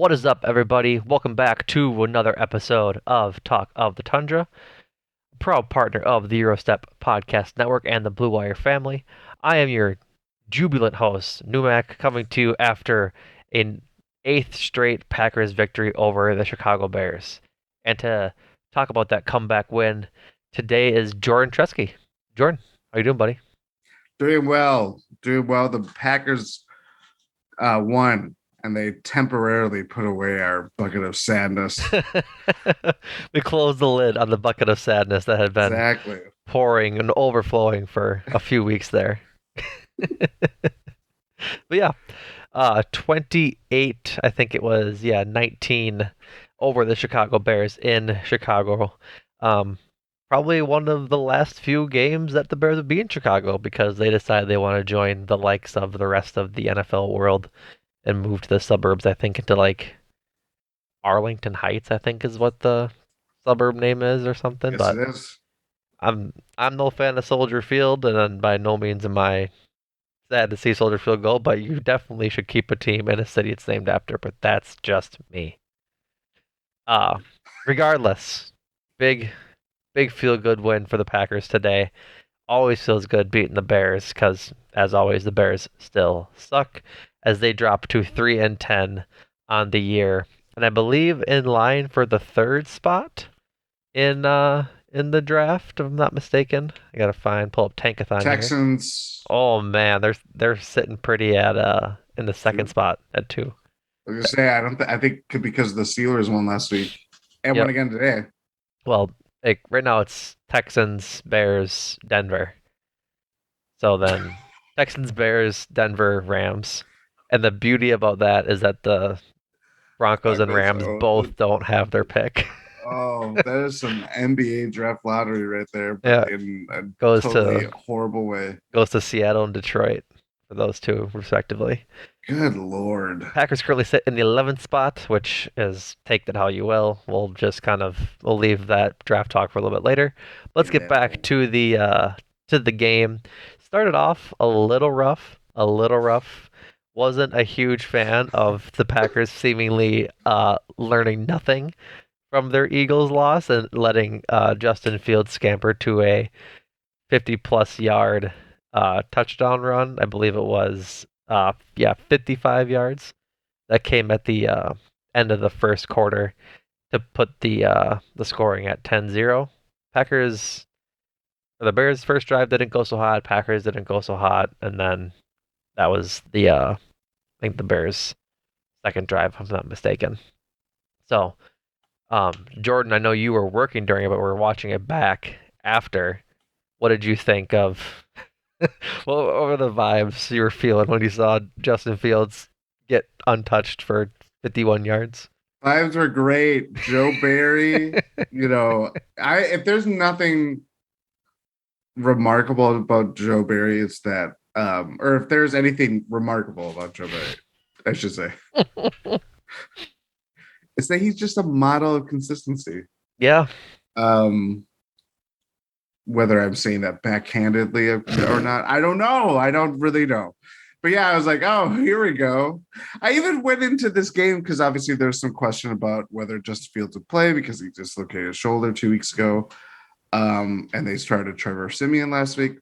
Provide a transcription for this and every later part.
What is up, everybody? Welcome back to another episode of Talk of the Tundra, proud partner of the Eurostep Podcast Network and the Blue Wire family. I am your jubilant host, Numac, coming to you after an eighth straight Packers victory over the Chicago Bears. And to talk about that comeback win, today is Jordan Tresky. Jordan, how you doing, buddy? Doing well. Doing well. The Packers won, and they temporarily put away our bucket of sadness. We closed the lid on the bucket of sadness that had been Exactly. pouring and overflowing for a few weeks there. But yeah, 28, I think it was, 19 over the Chicago Bears in Chicago. Um, Probably one of the last few games that the Bears would be in Chicago because they decided they want to join the likes of the rest of the NFL world and move to the suburbs, I think, into like Arlington Heights, I think is what the suburb name is or something. Yes, But it is. I'm no fan of Soldier Field, and by no means am I sad to see Soldier Field go, but you definitely should keep a team in a city it's named after. But that's just me. Uh, Regardless, big feel good win for the Packers today. Always feels good beating the Bears because, as always, the Bears still suck as they drop to 3-10 on the year, and I believe in line for the third spot in the draft, if I'm not mistaken. I gotta pull up Tankathon here. Texans. Oh man, they're sitting pretty at in the second Two. spot at 2. I was gonna say I don't. I think because the Steelers won last week and won Yep. again today. Well, like right now it's Texans, Bears, Denver. So then Texans, Bears, Denver, Rams. And the beauty about that is that the Broncos and Broncos. Rams both don't have their pick. Oh, that is some NBA draft lottery right there, but Yeah, in a goes totally to horrible way. Seattle and Detroit for those two respectively. Good Lord. Packers currently sit in the 11th spot, which is take that how you will. We'll leave that draft talk for a little bit later. Let's get Yeah. back to the game. Started off a little rough, a little rough. Wasn't a huge fan of the Packers seemingly learning nothing from their Eagles loss and letting Justin Fields scamper to a 50 plus yard touchdown run. I believe it was 55 yards. That came at the end of the first quarter to put the scoring at 10-0. Packers the Bears' first drive didn't go so hot. Packers didn't go so hot, and then that was I think the Bears' second drive, if I'm not mistaken. So, Jordan, I know you were working during it, but we were watching it back after. What did you think of what were the vibes you were feeling when you saw Justin Fields get untouched for 51 yards? Vibes were great. Joe Barry, I if there's nothing remarkable about Joe Barry, it's that or if there's anything remarkable about Joe Barry, I should say, it's that he's just a model of consistency. Yeah. Um whether I'm saying that backhandedly or not, I don't know. I don't really know. But yeah, I was like, oh, here we go. I even went into this game because obviously there's some question about whether Justin Fields would play because he dislocated his shoulder 2 weeks ago. And they started Trevor Simeon last week.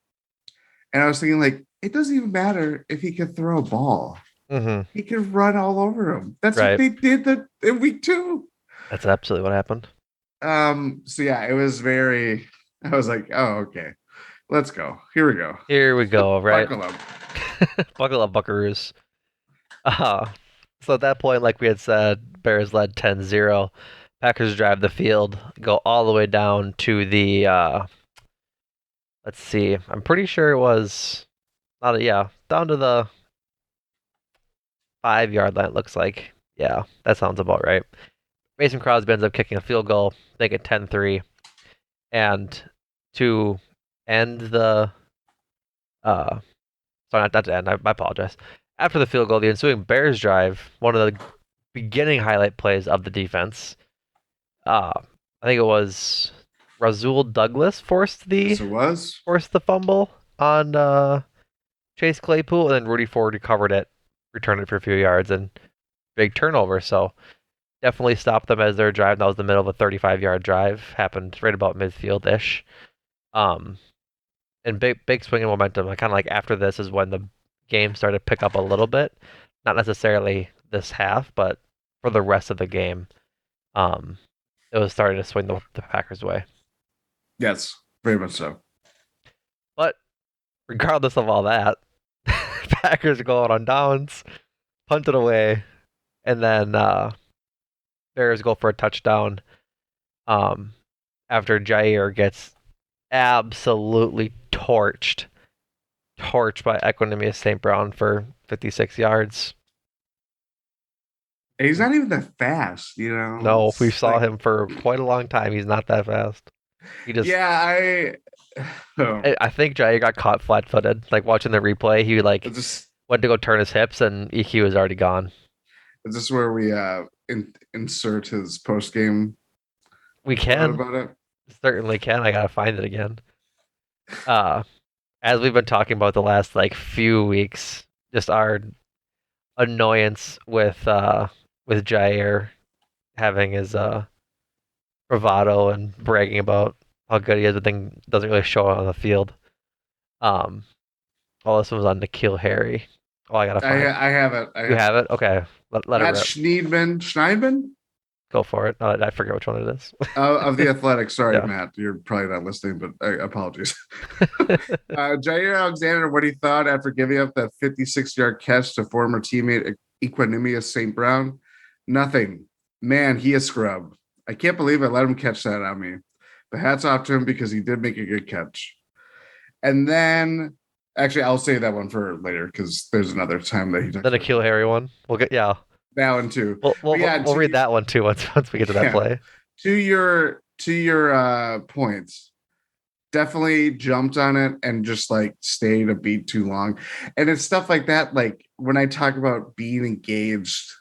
And I was thinking, like, it doesn't even matter if he could throw a ball. Mm-hmm. He could run all over him. That's what Right. they did in week 2. That's absolutely what happened. So yeah, it was very, I was like, oh, okay. Let's go. Here we go. Here we go, right? Buckle up. Buckle up, buckaroos. Uh, so at that point, like we had said, Bears led 10-0. Packers drive the field, go all the way down to the let's see. I'm pretty sure it was not a, yeah, down to the 5 yard line, it looks like. Yeah, that sounds about right. Mason Crosby ends up kicking a field goal, make it 10-3. And to end the uh sorry, not to end, I apologize. After the field goal, the ensuing Bears drive, one of the beginning highlight plays of the defense. I think it was Razul Douglas Yes, it was. forced the fumble on Chase Claypool, and then Rudy Ford recovered it, returned it for a few yards, and big turnover. So definitely stopped them as their drive. That was the middle of a 35-yard drive. Happened right about midfield ish. Um, and big swing in momentum. Kind of like after this is when the game started to pick up a little bit. Not necessarily this half, but for the rest of the game, um, it was starting to swing the Packers' way. Yes, very much so. But regardless of all that, Packers going on downs, punt it away, and then Bears go for a touchdown. Um, after Jair gets absolutely torched by Equanimous St. Brown for 56 yards. And he's not even that fast, you know. No, we It's saw like, him for quite a long time. He's not that fast. He just, yeah, oh, I think Jair got caught flat-footed. Like watching the replay, he it's like just went to go turn his hips, and EQ was already gone. is this where we insert his post game We quote can about it? certainly can. I gotta find it again. Uh, as we've been talking about the last like few weeks, just our annoyance with Jair having his bravado and bragging about how good he is, but then doesn't really show it on the field. Um, all this one was on Nikhil Harry. Oh, I gotta find. I have it. I You have have it. it? Okay, let it Matt rip. Schneidman Go for it. I forget which one it is. of the Athletic. Sorry, Yeah. Matt, you're probably not listening, but apologies. Jair Alexander, what he thought after giving up that 56-yard catch to former teammate Equanimous St. Brown? Nothing. Man, he a scrub. I can't believe I let him catch that on me. But hats off to him because he did make a good catch. And then, actually, I'll save that one for later because there's another time that he The talks about Nikhil Harry one. We'll get yeah. that one too. We'll But we'll yeah, we'll read that one too once we get to that yeah, play. to your points, definitely jumped on it and just like stayed a beat too long. And it's stuff like that. Like when I talk about being engaged,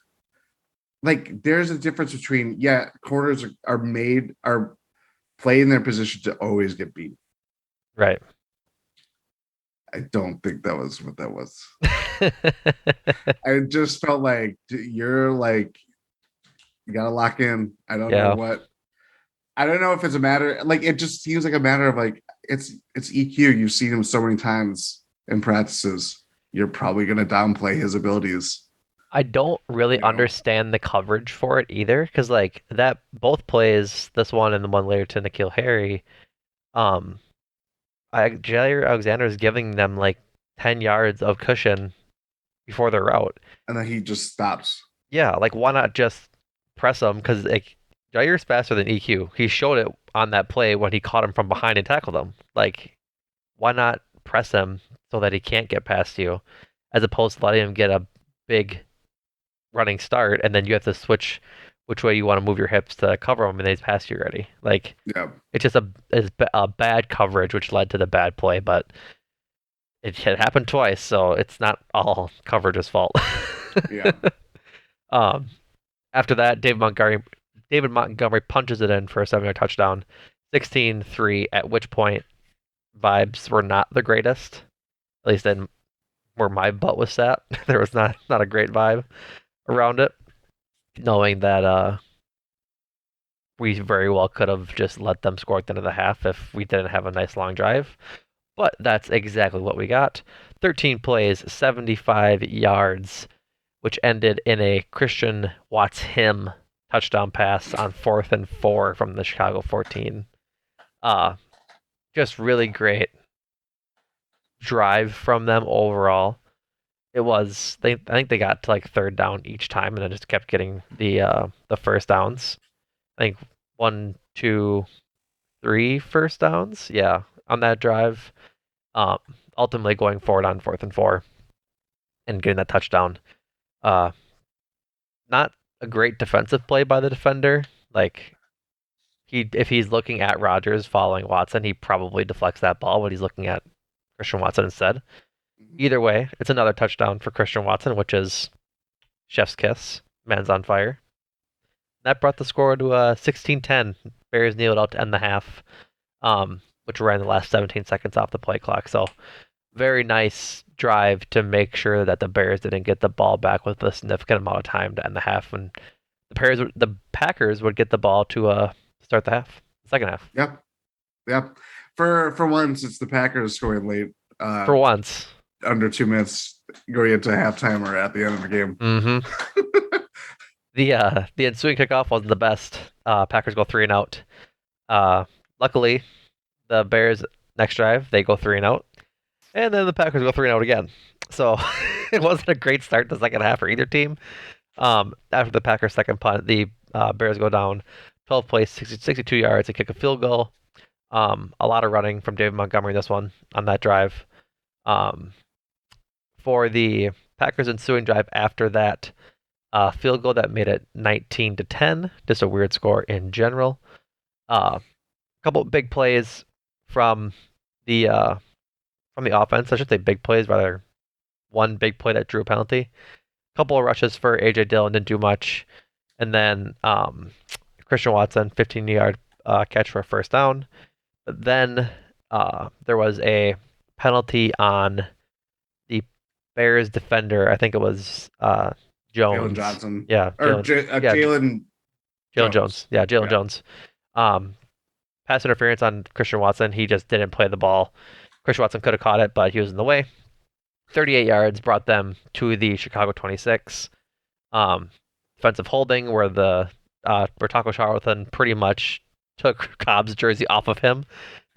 like there's a difference between, yeah, corners are play in their position to always get beat. Right. I don't think that was what that was. I just felt like you're like, you got to lock in. Yeah. I don't know if it's a matter, like it just seems like a matter of like it's EQ. You've seen him so many times in practices. You're probably gonna downplay his abilities, I don't really you know. understand the coverage for it either, because like that both plays, this one and the one later to Nikhil Harry, um, Jair Alexander is giving them like 10 yards of cushion before their route. And then he just stops. Yeah, like why not just press him? Because like Jair's faster than EQ. He showed it on that play when he caught him from behind and tackled him. Like, why not press him so that he can't get past you, as opposed to letting him get a big running start and then you have to switch which way you want to move your hips to cover him and then he's past you already. Like, Yeah, it's just a bad coverage which led to the bad play, but it had happened twice, so it's not all coverage's fault. yeah. um, after that, David Montgomery punches it in for a 7-yard touchdown, 16-3. At which point, vibes were not the greatest. At least in where my butt was sat, there was not a great vibe around it, knowing that we very well could have just let them score at the end of the half if we didn't have a nice long drive. But that's exactly what we got. 13 plays, 75 yards, which ended in a Christian Watts him touchdown pass on 4th and 4 from the Chicago 14. Uh, just really great drive from them overall. It was I think they got to like third down each time and then just kept getting the first downs. I think one, two, three first downs. Yeah, on that drive. Um, ultimately going forward on 4th and 4 and getting that touchdown. Uh, not a great defensive play by the defender. Like if he's looking at Rodgers following Watson, he probably deflects that ball, but he's looking at Christian Watson instead. Either way, it's another touchdown for Christian Watson, which is chef's kiss. Man's on fire. That brought the score to 16-10. Bears kneeled out to end the half, which ran the last 17 seconds off the play clock. So very nice drive to make sure that the Bears didn't get the ball back with a significant amount of time to end the half, and the Packers would get the ball to start the second half. Yep. Yep. For once, it's the Packers scoring late, For once. under 2 minutes going into halftime or at the end of the game. Mm-hmm. The ensuing kickoff wasn't the best. Packers go 3-and-out. Luckily, the Bears next drive they go 3-and-out, and then the Packers go 3-and-out again. So it wasn't a great start to the second half for either team. After the Packers' second punt, the Bears go down 12 plays, 62 yards, and kick a field goal. A lot of running from David Montgomery this one on that drive. For the Packers' ensuing drive after that field goal that made it 19-10, just a weird score in general. A couple big plays from the offense. I should say big plays, rather one big play that drew a penalty. A couple of rushes for AJ Dillon, didn't do much, and then Christian Watson 15-yard catch for a first down. But then there was a penalty on the Bears defender. I think it was Jones. Jalen Johnson. Yeah. Jalen Jones. Yeah, Jalen Jones. Pass interference on Christian Watson. He just didn't play the ball. Christian Watson could have caught it, but he was in the way. 38 yards brought them to the Chicago 26. Defensive holding where Taco Charlton pretty much took Cobb's jersey off of him.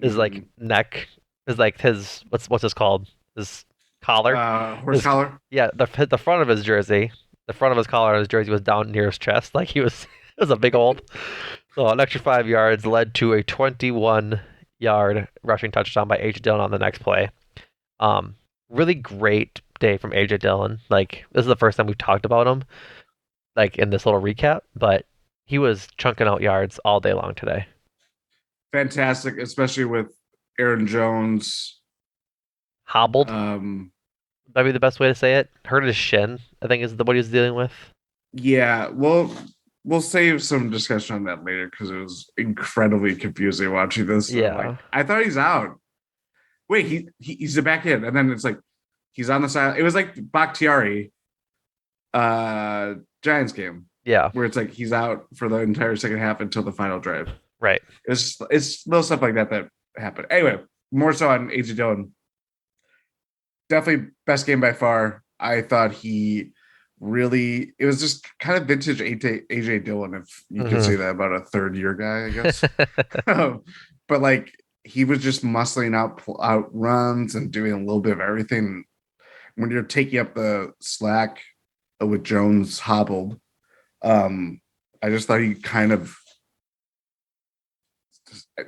His neck is like his what's this called? His collar. Horse collar. Yeah, the front of his jersey, the front of his collar on his jersey was down near his chest. Like it was a big old. So an extra 5 yards led to a 21-yard rushing touchdown by AJ Dillon on the next play. Really great day from AJ Dillon. Like this is the first time we've talked about him, like in this little recap, but he was chunking out yards all day long today. Fantastic, especially with Aaron Jones. Hobbled. That'd be the best way to say it. Hurt his shin, I think is what he was dealing with. Yeah, well, we'll save some discussion on that later because it was incredibly confusing watching this. Yeah. Like, I thought he's out. Wait, he's the back end, and then it's like he's on the side. It was like Bakhtiari, Giants game. Yeah. Where it's like he's out for the entire second half until the final drive. Right. It's little stuff like that happened. Anyway, more so on AJ Dillon. Definitely best game by far. I thought it was just kind of vintage AJ Dillon, if you could say that about a third year guy, I guess. But like he was just muscling out runs and doing a little bit of everything. When you're taking up the slack with Jones hobbled, I just thought he kind of,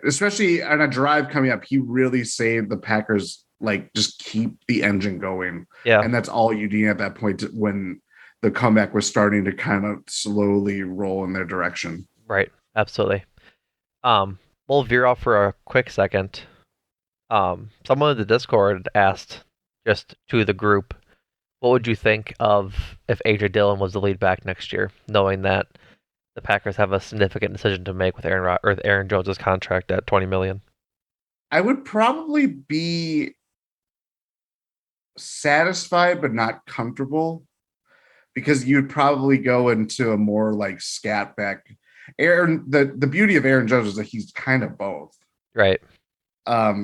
especially on a drive coming up, he really saved the Packers. Like just keep the engine going. Yeah. And that's all you need at that point when the comeback was starting to kind of slowly roll in their direction. Right. Absolutely. We'll veer off for a quick second. Someone in the Discord asked just to the group, what would you think of if AJ Dillon was the lead back next year, knowing that the Packers have a significant decision to make with Aaron Jones' contract at $20 million? I would probably be satisfied but not comfortable because you'd probably go into a more like scat back. The beauty of Aaron Jones is that he's kind of both. Right.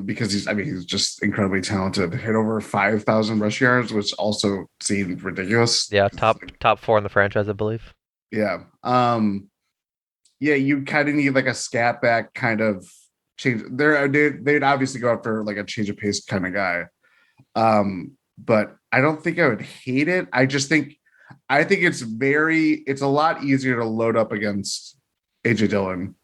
Because he's just incredibly talented. Hit over 5,000 rush yards, which also seemed ridiculous. Yeah, top 4 in the franchise, I believe. Yeah. Yeah, you kind of need like a scat back kind of change. They'd obviously go out for like a change of pace kind of guy. But I don't think I would hate it. I think it's a lot easier to load up against AJ Dillon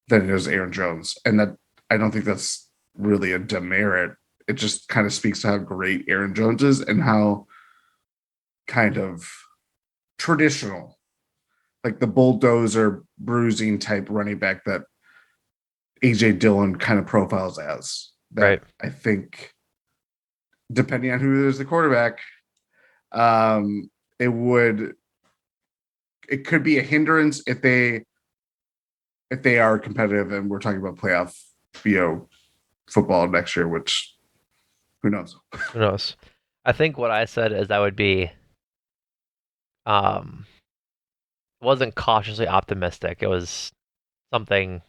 than it is Aaron Jones. And that I don't think that's really a demerit. It just kind of speaks to how great Aaron Jones is and how kind of traditional, like the bulldozer bruising type running back that AJ Dillon kind of profiles as. That right. I think, depending on who is the quarterback, it could be a hindrance if they are competitive and we're talking about playoff football next year, which who knows? Who knows? I think what I said is I would be um wasn't cautiously optimistic. It was something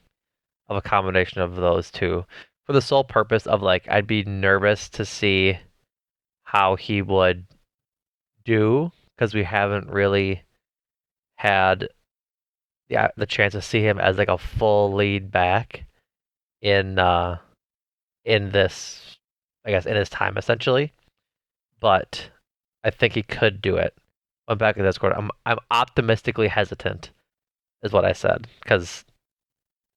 of a combination of those two for the sole purpose of like I'd be nervous to see how he would do because we haven't really had the chance to see him as like a full lead back in in this I guess in his time essentially. But I think he could do it. I'm back in Discord. I'm optimistically hesitant, is what I said, because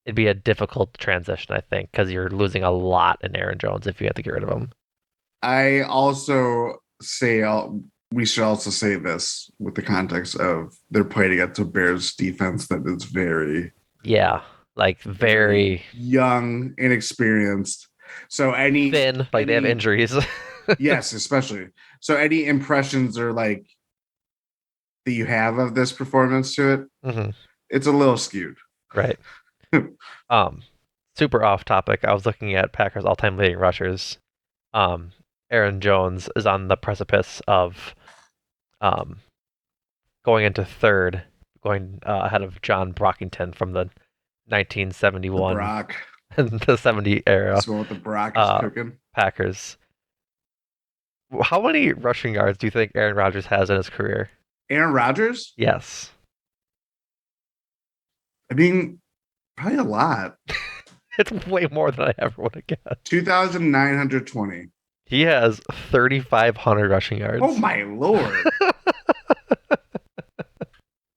it'd be a difficult transition. I think because you're losing a lot in Aaron Jones if you have to get rid of him. I also say we should also say this with the context of they're playing against a Bears defense that is very, Yeah, like very very young, inexperienced. So thin. Like they have any injuries. yes, especially so any impressions or like that you have of this performance to it, hmm it's a little skewed. Right. Um, super off topic. I was looking at Packers all-time leading rushers. Um, Aaron Jones is on the precipice of um going into third, going ahead of John Brockington from the The 1971 Brock, and the 70 era that's what the Brock is uh, cooking. Packers. How many rushing yards do you think Aaron Rodgers has in his career? Aaron Rodgers, Yes. I mean, probably a lot. It's way more than I ever would have guessed. 2,920. He has 3,500 rushing Oh yards. my lord.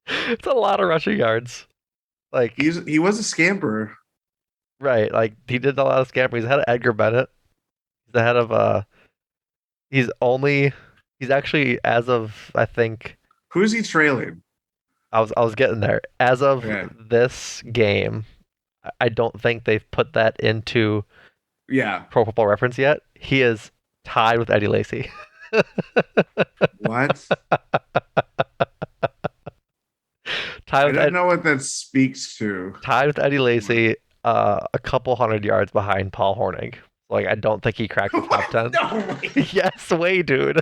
It's a lot of rushing yards. Like, He was a scamper. right, like he did a lot of scampering. He's ahead of Edgar Bennett. He's ahead of he's only he's actually as of I think Who's he trailing? I was getting there. As of Okay. this game, I don't think they've put that into Yeah. Pro Football Reference yet. He is tied with Eddie Lacy. What? tied I with don't Ed, know what that speaks to. tied with Eddie Lacy, a couple hundred yards behind Paul Hornig. Like I don't think he cracked the top 10. No way. Yes, way, dude.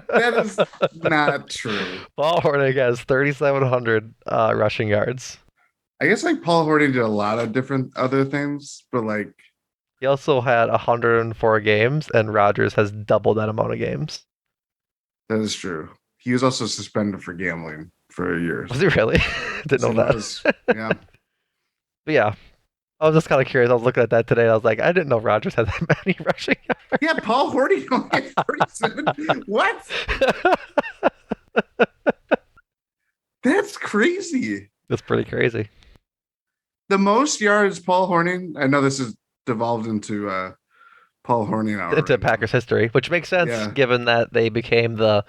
That is not true. Paul Hornig has 3,700 rushing yards. I guess like Paul Horton did a lot of different other things, but like He also had 104 games, and Rodgers has double that amount of games. that is true. He was also suspended for gambling for years. Was he really? Didn't Yes, he know that. was. Yeah. But yeah, I was just kind of curious. I was looking at that today. And I was like, I didn't know Rodgers had that many rushing Yeah, Paul Horton only had 37. What? yards. That's crazy. That's pretty crazy. The most yards Paul Horning. I know this is devolved into Paul Horning hour Into right now. Packers history, which makes sense Yeah. given that they became the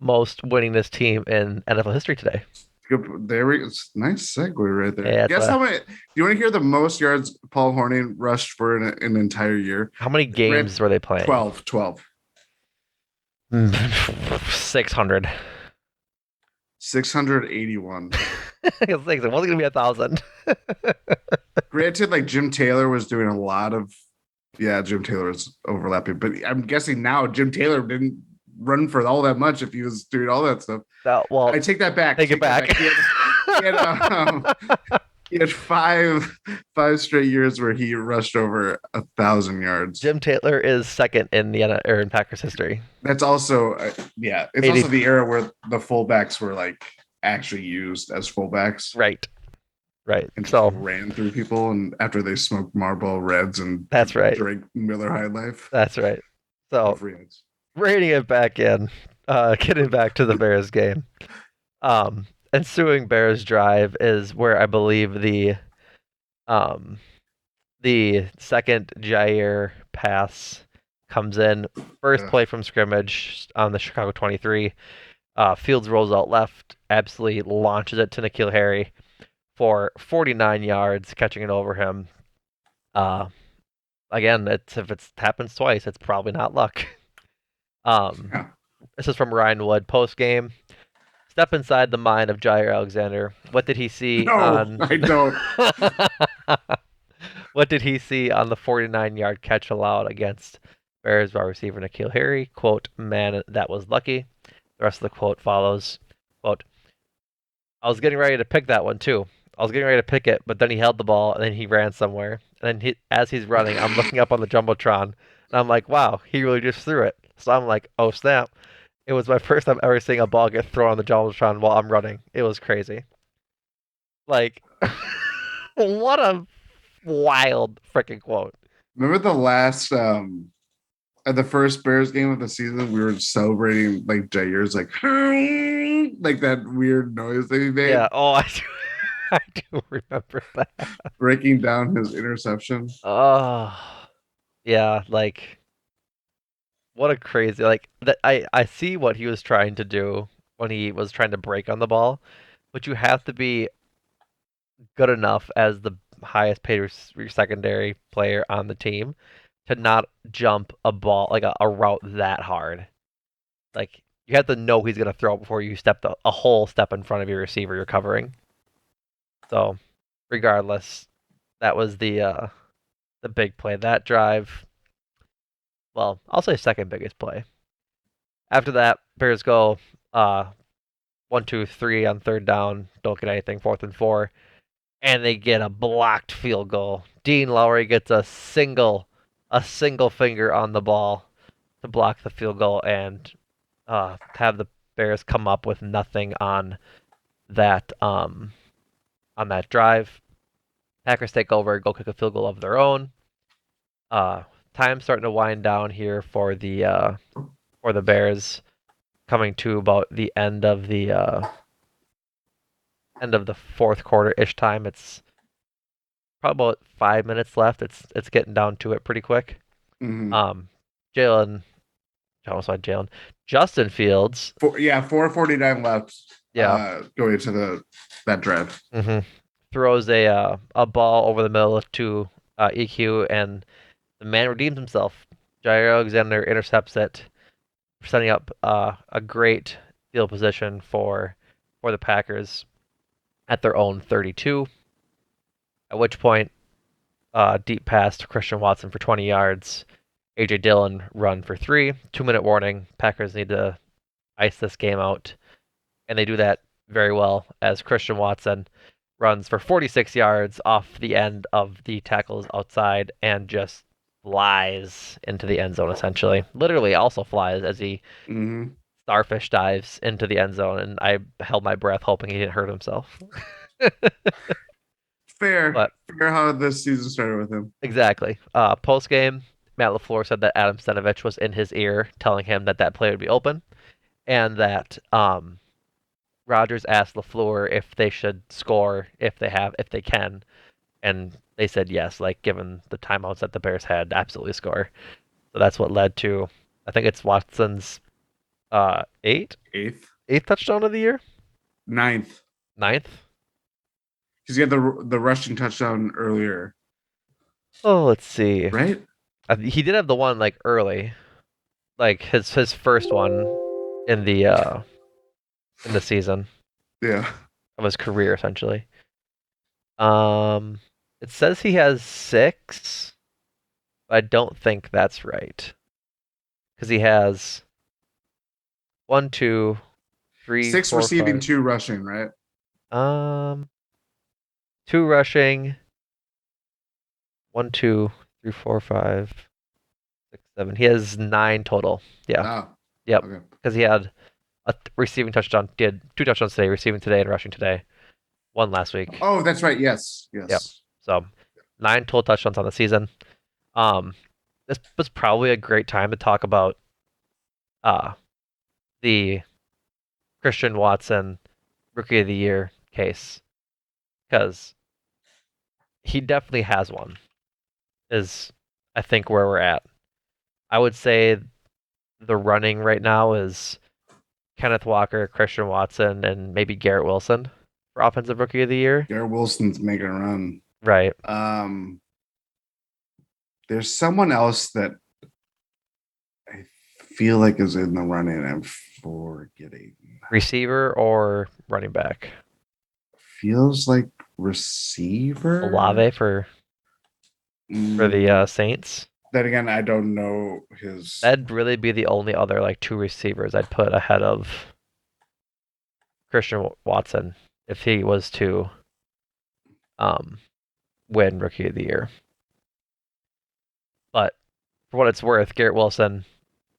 most winningest team in NFL history today. Good. There we. It's a nice segue right there. Yeah, Guess how many? Do you want to hear the most yards Paul Horning rushed for an entire year? How many games were they playing? 12. 12. 600. 681. It wasn't going to be 1,000. Granted, like Jim Taylor was doing a lot of. Yeah, Jim Taylor was overlapping, but I'm guessing now Jim Taylor didn't run for all that much if he was doing all that stuff. Well, I take that back. take it back. He had five straight years where he rushed over 1,000 yards. Jim Taylor is second in the in Packers history. That's also it's 80. also the era where the fullbacks were like actually used as fullbacks. Right. And So ran through people, and after they smoked Marlboro Reds and that's right. drank Miller High Life. That's right. So reining it back in, getting back to the Bears game. Ensuing Bears drive is where I believe the second Jair pass comes in. First play from scrimmage on the Chicago 23. Fields rolls out left, absolutely launches it to N'Keal Harry for 49 yards, catching it over him. Again, if it happens twice, it's probably not luck. This is from Ryan Wood post game. Step inside the mind of Jair Alexander. What did he see on? I don't. What did he see on the 49-yard catch allowed against Bears wide receiver N'Keal Harry, quote, man, that was lucky. The rest of the quote follows, quote, I was getting ready to pick that one too. I was getting ready to pick it, but then he held the ball and then he ran somewhere. And then as he's running, I'm looking up on the jumbotron and I'm like, wow, he really just threw it. So I'm like, oh snap! It was my first time ever seeing a ball get thrown on the jumbotron while I'm running. It was crazy. Like, what a wild freaking quote. Remember the last at the first Bears game of the season, we were celebrating like Jair's like that weird noise that he made, Yeah. Oh, I do remember that. breaking down his interception. Oh, yeah. Like, what a crazy that. I see what he was trying to do when he was trying to break on the ball, but you have to be good enough as the highest paid secondary player on the team to not jump a ball like a route that hard. Like you have to know he's gonna throw it before you step a whole step in front of your receiver you're covering. So, regardless, that was the big play. That drive, well, I'll say second biggest play. After that, Bears go 1, 2, 3 on third down, don't get anything, 4th and 4, and they get a blocked field goal. Dean Lowry gets a single finger on the ball to block the field goal and have the Bears come up with nothing that um on that drive. Packers take over, go kick a field goal of their own. Uh, Time starting to wind down here for the Bears, coming to about the end of the fourth quarter ish time. It's probably about 5 minutes left. It's getting down to it pretty quick. Mm-hmm. Um, Jalen, I almost said Jalen, Justin Fields. 4:49 left. Yeah. Going into that drive. hmm Throws a ball over the middle to EQ, and the man redeems himself. Jair Alexander intercepts it, setting up a great field position for the Packers at their own 32. At which point, deep pass to Christian Watson for 20 yards. AJ Dillon run for 3. 2-minute warning. Packers need to ice this game out, and they do that very well as Christian Watson runs for 46 yards off the end of the tackles outside and just flies into the end zone essentially. Literally also flies as he Mm-hmm. starfish dives into the end zone, and I held my breath hoping he didn't hurt himself. Fair, But fair how this season started with him. exactly. Post game, Matt LaFleur said that Adam Stenavich was in his ear telling him that that play would be open, and that Rodgers asked LaFleur if they should score if they can, and they said yes. Like given the timeouts that the Bears had, absolutely score. So that's what led to, I think it's Watson's eighth Eighth, eighth touchdown of the year, ninth, ninth. because he had the rushing touchdown earlier, Oh, let's see. right? He did have the one like early, like his first one in the season Yeah. of his career essentially. Um, it says he has 6. But I don't think that's right because he has 1, 2, 3, Six 4, receiving, 5. two rushing, right? Um, 2 rushing, 1, 2, 3, 4, 5, 6, 7. He has 9 total. Yeah. Oh, Yep. okay. Because he had a receiving touchdown. Did 2 touchdowns today, receiving today, and rushing today. 1 last week. Oh, that's right. Yes, Yep. yes. So 9 total touchdowns on the season. Um, this was probably a great time to talk about uh the Christian Watson Rookie of the Year case because he definitely has one. Is I think where we're at. I would say the running right now is Kenneth Walker, Christian Watson, and maybe Garrett Wilson for Offensive Rookie of the Year. Garrett Wilson's making a run. Right. There's someone else that I feel like is in the running. I'm forgetting. Receiver or running back? Feels like receiver. Olave for the Saints. Then again, I don't know his. That'd really be the only other like two receivers I'd put ahead of Christian Watson if he was to um, win Rookie of the Year. But for what it's worth, Garrett Wilson,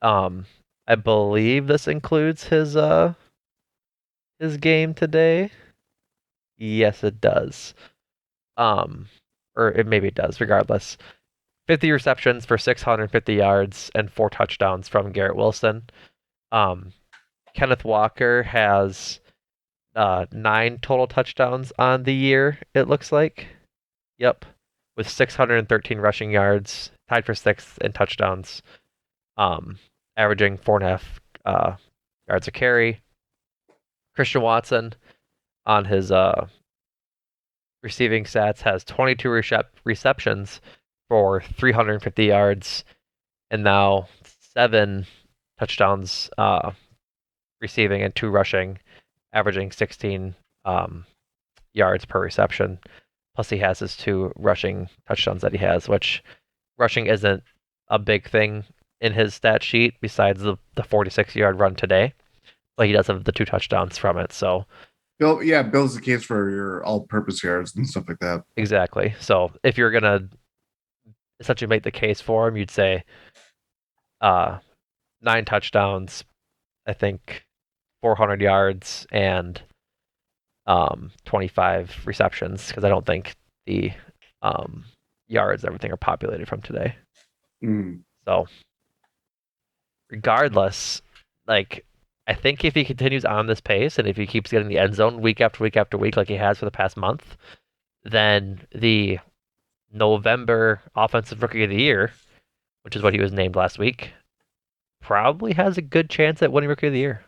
um, I believe this includes his game today. Yes, it does. Um, or it maybe it does. Regardless, 50 receptions for 650 yards and 4 touchdowns from Garrett Wilson. Um, Kenneth Walker has 9 total touchdowns on the year. It looks like. Yep, with 613 rushing yards, tied for sixth in touchdowns. Averaging 4.5 yards a carry. Christian Watson on his receiving stats has 22 receptions for 350 yards and now 7 touchdowns receiving and 2 rushing, averaging 16 yards per reception. Plus, he has his 2 rushing touchdowns that he has, which rushing isn't a big thing in his stat sheet besides the 46-yard run today. But he does have the 2 touchdowns from it. So Builds the case for your all-purpose yards and stuff like that. exactly. So if you're gonna essentially make the case for him, you'd say 9 touchdowns, I think 400 yards and 25 receptions because I don't think the yards everything are populated from today. Mm. So regardless, like I think if he continues on this pace and if he keeps getting the end zone week after week after week like he has for the past month, then the November Offensive Rookie of the Year, which is what he was named last week, probably has a good chance at winning Rookie of the Year.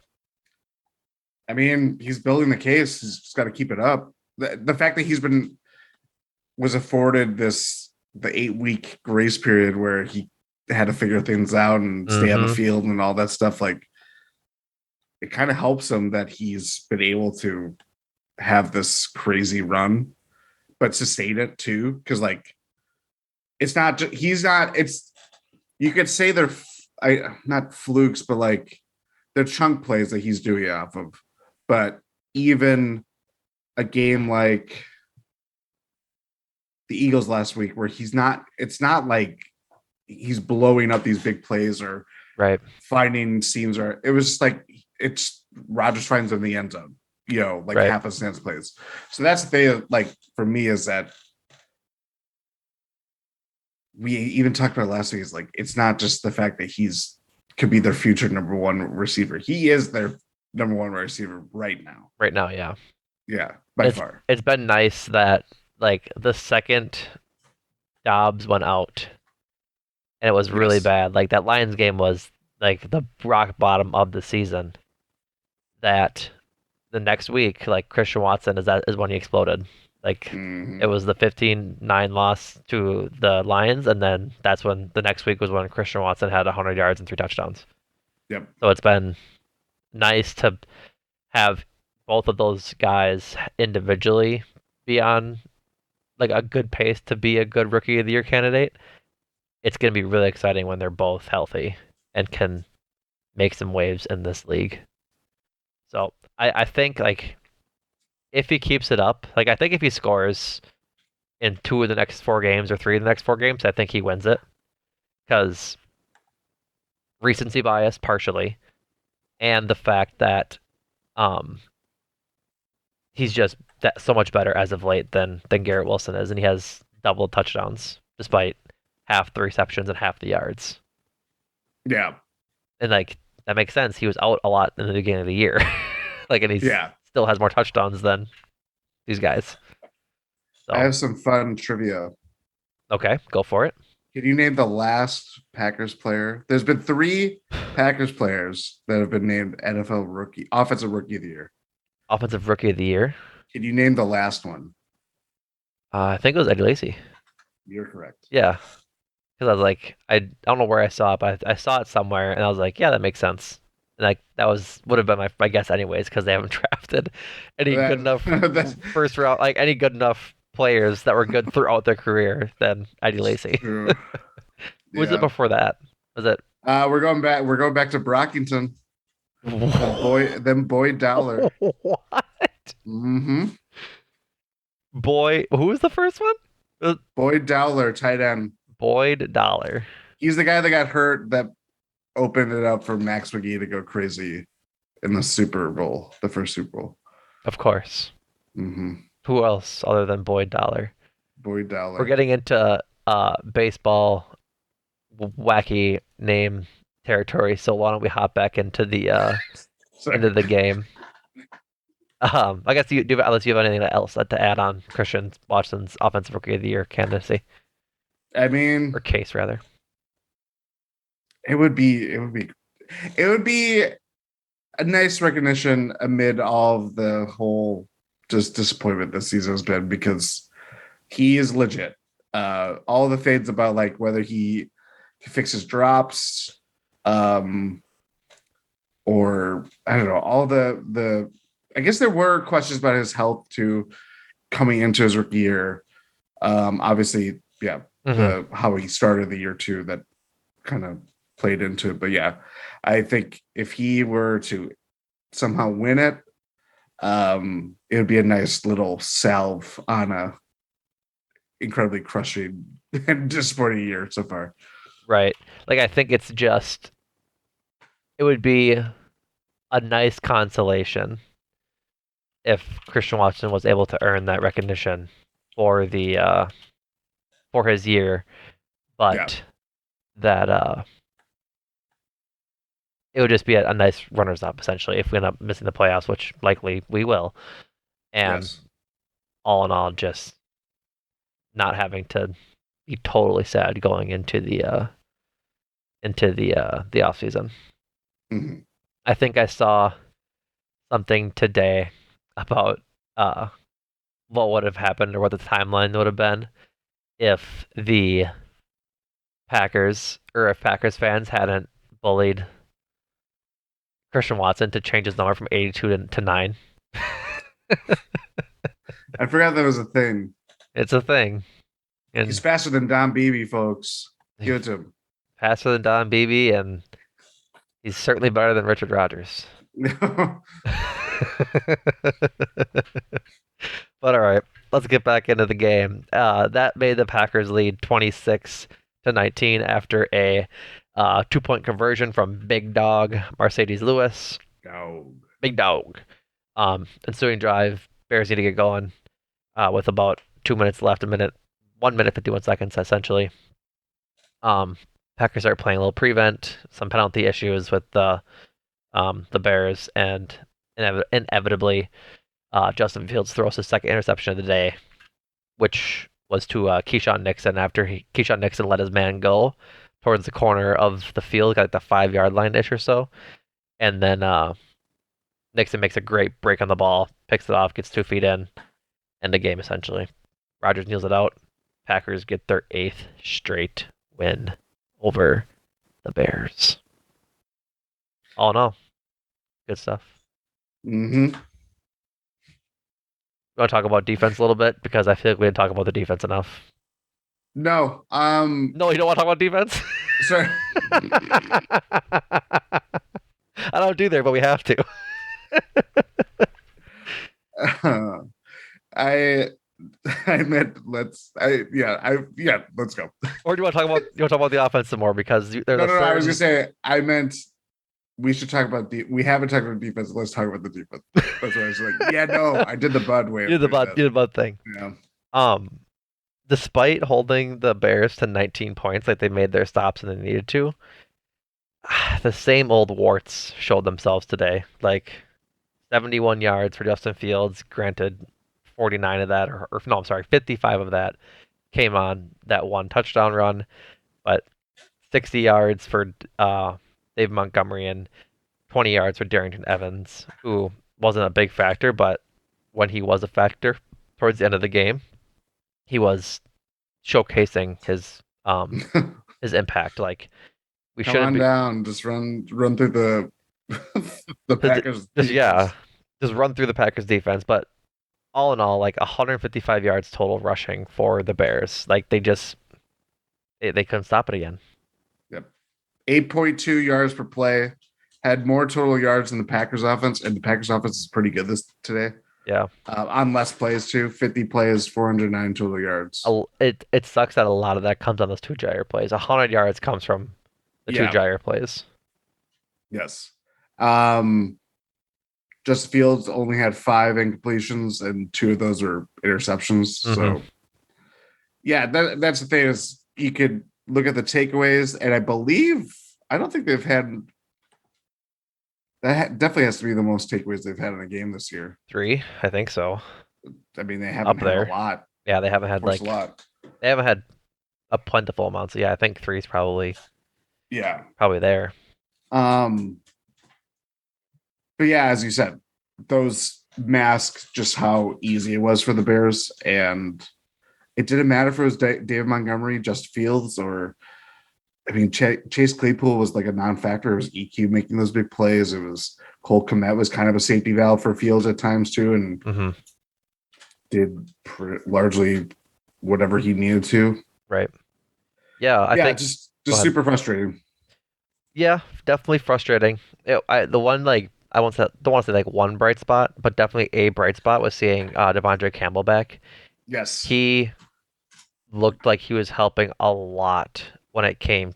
I mean, he's building the case. He's just got to keep it up. The fact that was afforded the 8-week grace period where he had to figure things out and stay on the field and all that stuff, like it kind of helps him that he's been able to have this crazy run, but sustain it too. Because like it's not he's not. It's you could say they're not flukes, but like they're chunk plays that he's doing off of. But even a game like the Eagles last week, where it's not like he's blowing up these big plays or right finding seams, or it was just like it's Rodgers finds in the end zone, like right. half a stance plays. So that's the thing, like for me, is that we even talked about last week. Is like it's not just the fact that he's could be their future number one receiver. He is their number one receiver right now. Right now, yeah. Yeah, by far. It's been nice that like the second Dobbs went out and it was really bad. Like that Lions game was like the rock bottom of the season. That the next week, like Christian Watson is when he exploded. Like it was the 15-9 loss to the Lions, and then that's when the next week was when Christian Watson had 100 yards and 3 touchdowns. Yep. So it's been nice to have both of those guys individually be on like a good pace to be a good Rookie of the Year candidate. It's going to be really exciting when they're both healthy and can make some waves in this league. So I think like if he keeps it up, like I think if he scores in 2 of the next 4 games or 3 of the next 4 games, I think he wins it because recency bias partially, and the fact that he's just so much better as of late than Garrett Wilson is, and he has double touchdowns despite half the receptions and half the yards. Yeah, and like that makes sense. He was out a lot in the beginning of the year, like, and he still has more touchdowns than these guys. So. I have some fun trivia. Okay, go for it. Can you name the last Packers player? There's been 3 Packers players that have been named NFL Offensive Rookie of the Year. Offensive Rookie of the Year. Can you name the last one? I think it was Eddie Lacy. You're correct. Yeah, because I was like, I don't know where I saw it, but I saw it somewhere, and I was like, yeah, that makes sense. And like that would have been my guess anyways, because they haven't drafted any good enough first round, like any good enough players that were good throughout their career than Eddie Lacy. Who was it Yeah. before that? Was it We're going back. We're going back to Brockington. Them Boyd Dowler. what? Mm-hmm. Boy, who was the first one? Boyd Dowler, tight end. Boyd Dollar. He's the guy that got hurt that opened it up for Max McGee to go crazy in the Super Bowl, the first Super Bowl. Of course. Mm-hmm. Who else other than Boyd Dollar? Boyd We're Dowler. getting into baseball wacky name territory, so why don't we hop back Sorry. into the game? I guess you do unless you have anything else to add on Christian Watson's offensive rookie of the year candidacy I mean, or case rather. it would be a nice recognition amid all of the whole just disappointment this season has been because he is legit. All the fades about like whether he fixes drops, um, or I don't know, all the I guess there were questions about his health too coming into his rookie year. Obviously, yeah, Mm-hmm. the how he started the year too that kind of played into it. But yeah, I think if he were to somehow win it, it would be a nice little salve on a incredibly crushing and disappointing year so far. Right. Like I think it would be a nice consolation if Christian Watson was able to earn that recognition for the for his year, Yeah. but that it would just be a nice runners up essentially if we end up missing the playoffs, which likely we will. And Yes. all in all, just not having to be totally sad going into the off season. Mhm. I think I saw something today about uh what would have happened or what the timeline would have been if the Packers or if Packers fans hadn't bullied Christian Watson to change his number from 82 to 9. I forgot that was a thing. It's a thing. He's And faster than Don Beebe, folks. Give it to him. faster than Don Beebe, and he's certainly better than Richard Rodgers. But all right, let's get back into the game. That made the Packers lead 26-19 after a 2-point conversion from Big Dog Mercedes Lewis. No. Big Dog. Ensuing drive, Bears need to get going with about 2 minutes left, 1 minute 51 seconds essentially. Um, Packers start playing a little prevent, some penalty issues with the Bears, and inevitably Justin Fields throws his second interception of the day, which was to Keyshawn Nixon after Keyshawn Nixon let his man go towards the corner of the field, like the 5 yard line ish or so, and then Nixon makes a great break on the ball, picks it off, gets 2 feet in, end the game essentially. Rodgers kneels it out. Packers get their 8th straight win over the Bears. All in all, good stuff. Mm-hmm. You want to talk about defense a little bit because I feel like we didn't talk about the defense enough. No. No, you don't want to talk about defense. Sorry. I don't do there, but we have to. I I meant let's go. Or do you want to talk about the offense some more because there's No, a no, no. I was certain gonna say I meant we should talk about we haven't talked about defense. Let's talk about the defense. That's what I was like. Yeah, no, I did the Bud way you of did the doing butt that. you did the butt thing. Yeah. Um, despite holding the Bears to 19 points, like they made their stops and they needed to, the same old warts showed themselves today. Like 71 yards for Justin Fields. Granted, 49 of that, or no, I'm sorry, 55 of that came on that one touchdown run, but 60 yards for David Montgomery and 20 yards for Darrington Evans, who wasn't a big factor, but when he was a factor towards the end of the game, he was showcasing his impact. Like we Come shouldn't on be down. Just run through the the Packers just yeah, defense. just run through the Packers defense, but all in all, like 155 yards total rushing for the Bears. Like they couldn't stop it again. 8.2 yards per play, had more total yards than the Packers offense, and the Packers offense is pretty good this today. Yeah. On less plays too, 50 plays, 409 total yards. It sucks that a lot of that comes on those two gyre plays. 100 yards comes from the two Yeah, gyre plays. yes. Um, Justin Fields only had 5 incompletions, and 2 of those were interceptions. Mm-hmm. So, yeah, that's the thing is you could look at the takeaways, and I don't think they've had definitely has to be the most takeaways they've had in a game this year. 3, I think so. I mean, they Up haven't had a there. lot, Yeah, they haven't had forced a like lot. they haven't had a plentiful amount. So yeah, I think 3 is Yeah. probably there. Um, but yeah, as you said, those mask just how easy it was for the Bears, and it didn't matter if it was David Montgomery, Justin Fields, or I mean, Chase Claypool was like a non-factor. It was EQ making those big plays. It was Cole Kmet was kind of a safety valve for Fields at times too, and Mm-hmm. did largely whatever he needed to. Right. Yeah, I Yeah, think. just Go ahead. super frustrating. Yeah, definitely frustrating. The one like I won't say don't want to say like one bright spot, but definitely a bright spot was seeing Devondre Campbell back. Yes, He looked like he was helping a lot um when it came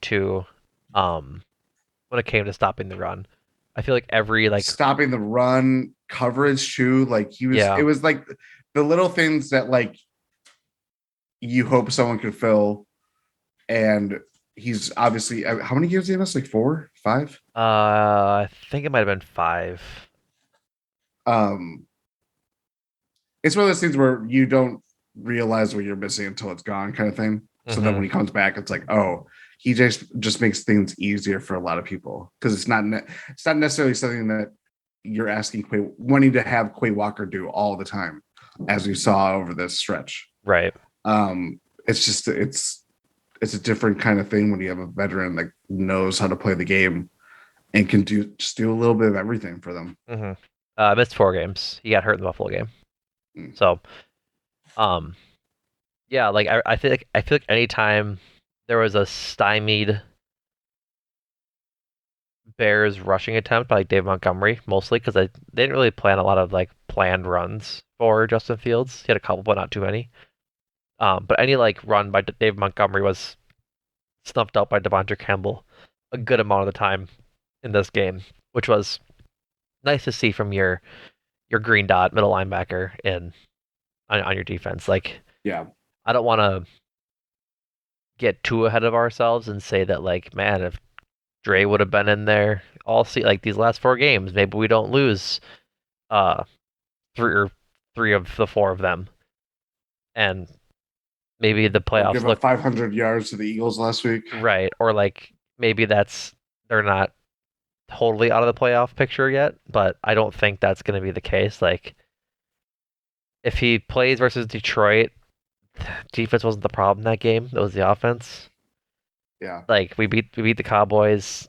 to stopping the run. I feel like every like stopping the run coverage too. Like he was, it yeah, was like the little things that like you hope someone could fill, and he's obviously how many games he missed? Like 4, 5. I think it might have been 5. Um, it's one of those things where you don't realize what you're missing until it's gone, kind of thing. So then Mm-hmm. when he comes back, it's like, oh, he just makes things easier for a lot of people because it's not necessarily something that you're asking wanting to have Quay Walker do all the time, as we saw over this stretch. Right. It's just it's a different kind of thing when you have a veteran that knows how to play the game and can do a little bit of everything for them. Mm-hmm. Missed 4 games. He got hurt in the Buffalo game. Mm. So, um, yeah, like I feel like anytime there was a stymied Bears rushing attempt by like Dave Montgomery, mostly because they didn't really plan a lot of like planned runs for Justin Fields. He had a couple, but not too many. But any like run by Dave Montgomery was snuffed out by Devondre Campbell a good amount of the time in this game, which was nice to see from your green dot middle linebacker in on your defense. Like Yeah, I don't want to get too ahead of ourselves and say that like man, if Dre would have been in there like these last 4 games, maybe we don't lose uh three of the 4 of them, and maybe the or playoffs give up look 500 yards to the Eagles last week. right, or like maybe they're not totally out of the playoff picture yet, but I don't think that's going to be the case. Like if he plays versus Detroit, defense wasn't the problem that game. It was the offense. Yeah. Like we beat the Cowboys.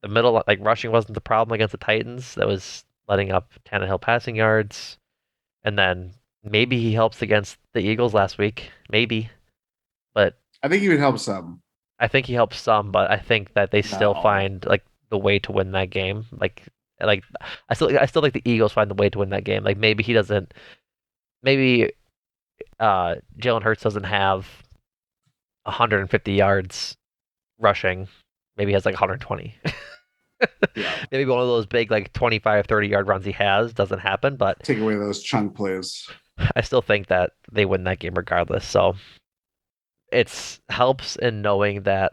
The middle like rushing wasn't the problem against the Titans. That was letting up Tannehill passing yards, and then maybe he helps against the Eagles last week. Maybe, but I think he would help some, I think he helps some. But I think that they not still all. find like the way to win that game. Like I still think the Eagles find the way to win that game. Like maybe he doesn't. Maybe Jalen Hurts doesn't have 150 yards rushing. Maybe he has like 120. Yeah. Maybe one of those big like 25, 30-yard runs he has doesn't happen, but Take away those chunk plays. I still think that they win that game regardless. So it's helps in knowing that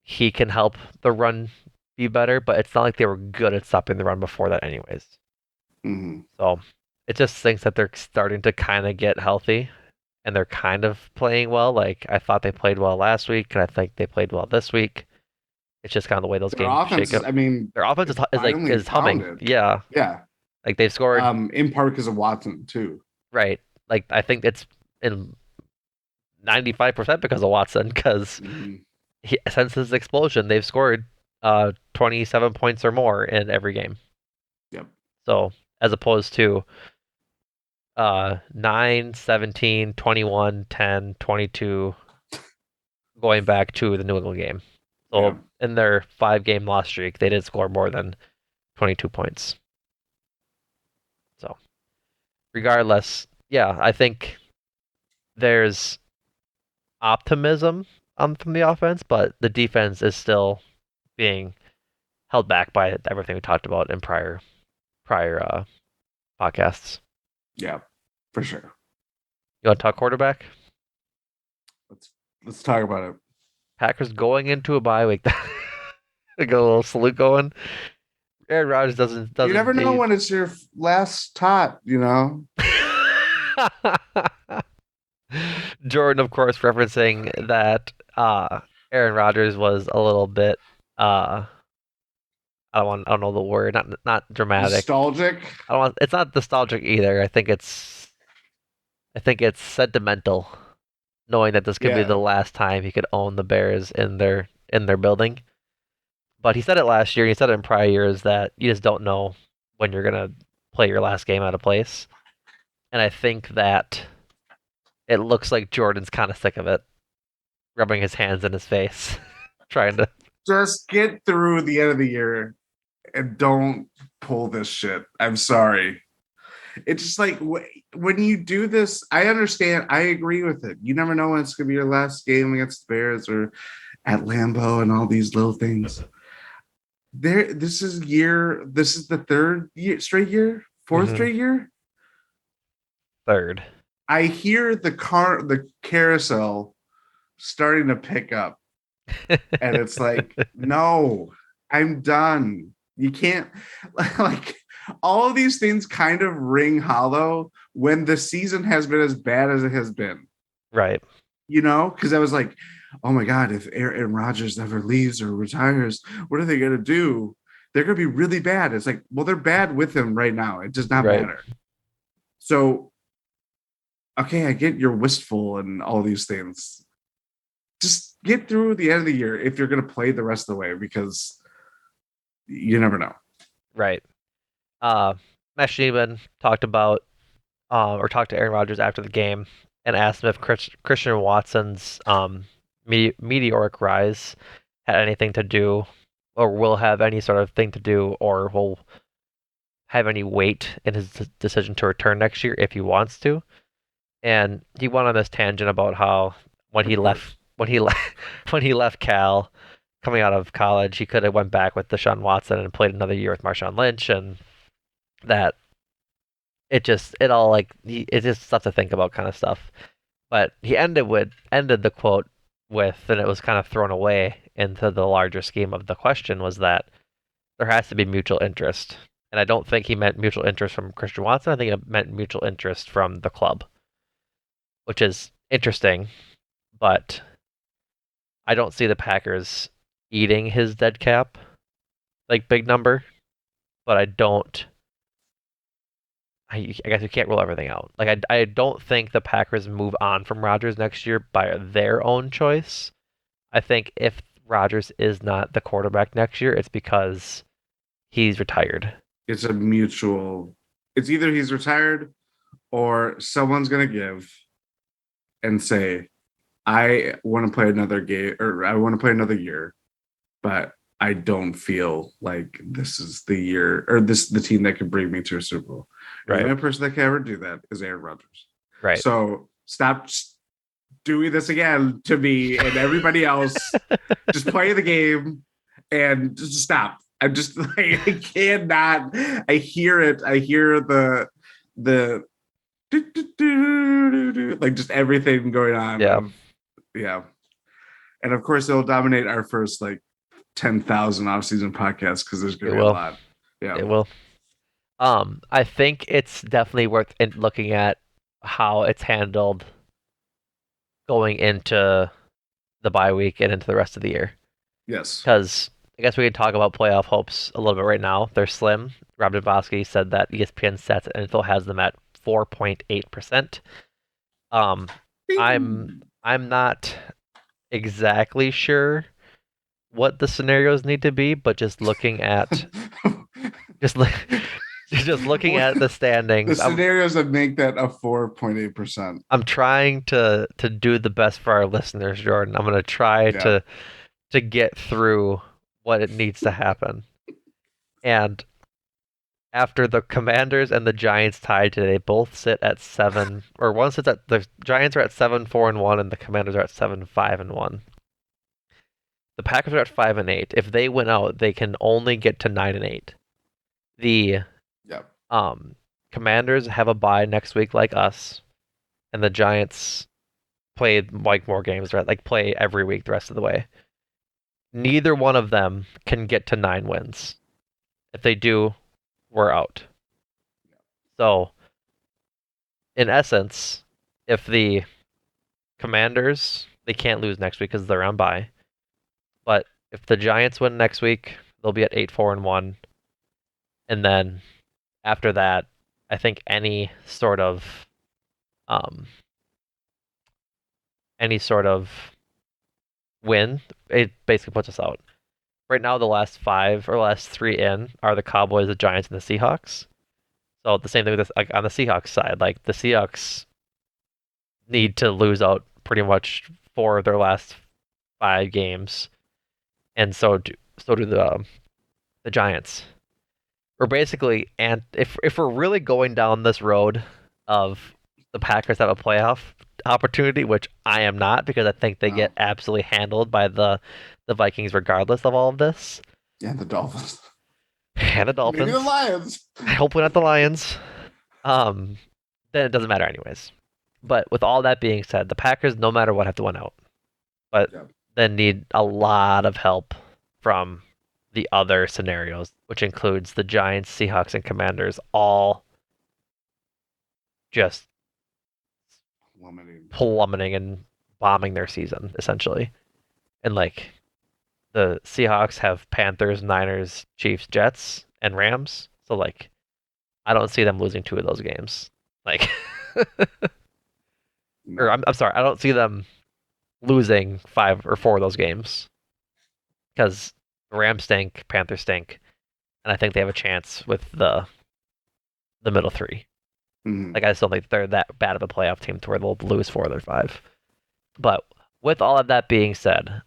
he can help the run be better, but it's not like they were good at stopping the run before that anyways. Mm-hmm. So it just thinks that they're starting to kind of get healthy and they're kind of playing well. Like I thought they played well last week, and I think they played well this week. It's just kind of the way those Their games offense shake is, up. I mean, Their offense is like finally is found humming. it. Yeah, Yeah. like they've scored In part because of Watson too. right. Like I think it's in 95% because of Watson because Mm-hmm. since his explosion, they've scored 27 points or more in every game. Yep. So as opposed to 9, 17, 21, 10, 22 going back to the New England game. Yeah. So in their 5-game loss streak, they did score more than 22 points. So regardless, yeah, I think there's optimism from the offense, but the defense is still being held back by everything we talked about in prior podcasts. Yeah, for sure. You want to talk quarterback? Let's let's talk about it. Packers going into a bye week. Get a little salute going. Aaron Rodgers doesn't You doesn't never know need. when it's your last tot, you know? Jordan, of course, referencing that Aaron Rodgers was a little bit I don't know the word, not dramatic. Nostalgic. I don't want it's not nostalgic either. I think it's sentimental knowing that this could be Yeah. the last time he could own the Bears in their building. But he said it last year, and he said it in prior years that you just don't know when you're gonna play your last game out of place. And I think that it looks like Jordan's kind of sick of it, rubbing his hands in his face, trying to. Just get through the end of the year and don't pull this shit. I'm sorry. It's just like when you do this, I understand. I agree with it. You never know when it's going to be your last game against the Bears or at Lambeau and all these little things. This is year. This is the third year, straight year, fourth Mhm. straight year. Third. I hear the carousel starting to pick up, and it's like, no, I'm done. You can't like all of these things kind of ring hollow when the season has been as bad as it has been. Right. You know, because I was like, oh my god, if Aaron Rodgers never leaves or retires, what are they gonna do? They're gonna be really bad. It's like, well, they're bad with him right now. It does not Right. matter. So, okay, I get you're wistful and all these things. Just get through the end of the year if you're gonna play the rest of the way because you never know. Right. Uh, Matt Sheeman talked about or talked to Aaron Rodgers after the game and asked him if Christian Watson's meteoric rise had anything to do or will have any sort of thing to do or will have any weight in his decision to return next year if he wants to. And he went on this tangent about how when he Of left course. when he left when he left Cal coming out of college, he could have went back with Deshaun Watson and played another year with Marshawn Lynch, and that it all like it's just stuff to think about kind of stuff. But he ended the quote with, and it was kind of thrown away into the larger scheme of the question was that there has to be mutual interest. And I don't think he meant mutual interest from Christian Watson. I think it meant mutual interest from the club, which is interesting, but I don't see the Packers eating his dead cap, like big number, but I guess you can't rule everything out. Like I don't think the Packers move on from Rodgers next year by their own choice. I think if Rodgers is not the quarterback next year, it's because he's retired. It's a mutual. It's either he's retired or someone's gonna give and say, I want to play another game or I want to play another year, but I don't feel like this is the year or this the team that can bring me to a Super Bowl. And the Right. only person that can ever do that is Aaron Rodgers. Right. So stop doing this again to me and everybody else. Just play the game and just stop. I'm just like I cannot. I hear it. I hear the like just everything going on. Yeah. Yeah. And of course, it'll dominate our first like 10,000 off-season podcasts because there's going It to be a will. lot. Yeah. It will. I think it's definitely worth looking at how it's handled going into the bye week and into the rest of the year. Yes. Because I guess we could talk about playoff hopes a little bit right now. They're slim. Rob Dabowski said that ESPN stats and NFL has them at 4.8%. Um, I'm not exactly sure what the scenarios need to be, but just look, just looking at the the standings, scenarios that make that a 4.8%. I'm trying to do the best for our listeners, Jordan. I'm gonna try Yeah. to get through what it needs to happen. And after the Commanders and the Giants tied today, both sit at 7, or one sits at the Giants are at 7-4-1, and the Commanders are at 7-5-1. The Packers are at 5-8. If they win out, they can only get to 9-8. The Yep. Commanders have a bye next week, like us, and the Giants play like more games, right? Like play every week the rest of the way. Neither one of them can get to 9 wins. If they do, we're out. So, in essence, if the Commanders, they can't lose next week because they're on bye. But if the Giants win next week, they'll be at 8-4-1. And then after that, I think um, any sort of win, it basically puts us out. Right now, the last 5 or last 3 in are the Cowboys, the Giants, and the Seahawks. So the same thing with this, like on the Seahawks side, like the Seahawks need to lose out pretty much 4 of their last 5 games, and so do the Giants. We're basically, and if we're really going down this road of the Packers have a playoff opportunity, which I am not because I think they get No. absolutely handled by the Vikings regardless of all of this, Yeah, the Dolphins. and the Maybe the Dolphins. Lions. Hopefully not the Lions. Um, then it doesn't matter anyways. But with all that being said, the Packers, no matter what, have to win out. But Yep. then need a lot of help from the other scenarios, which includes the Giants, Seahawks, and Commanders, all just Plummeting. plummeting and bombing their season, essentially. And like the Seahawks have Panthers, Niners, Chiefs, Jets, and Rams. So like I don't see them losing 2 of those games. Like or No. I'm sorry, I don't see them losing 5 or 4 of those games because Rams stink, Panthers stink, and I think they have a chance with the middle 3. Mhm. Like I just don't think they're that bad of a playoff team to where they'll lose 4 of their 5. But with all of that being said,